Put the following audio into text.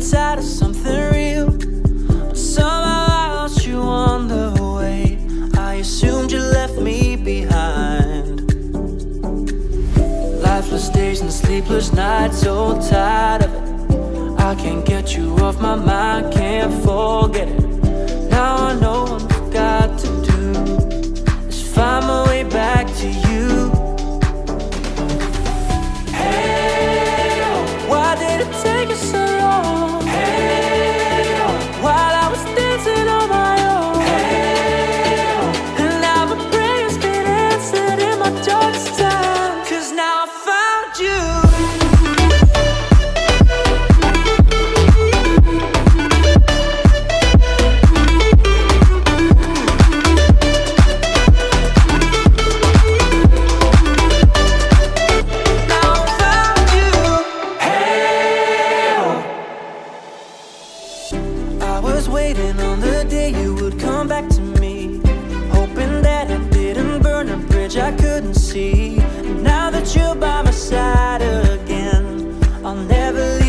tired of something real, but somehow I lost you on the way. I assumed you left me behind. Lifeless days and sleepless nights, so tired of it. I can't get you off my mind, can't forget it. Now I know what I've got to do is find my way back to you. Hey, oh, why did it take you so long? Hey, oh, while I was dancing on my own. Hey, oh, and now my prayers been answered in my darkest time. 'Cause now I found you. Waiting on the day you would come back to me, hoping that I didn't burn a bridge I couldn't see. And now that you're by my side again, I'll never leave.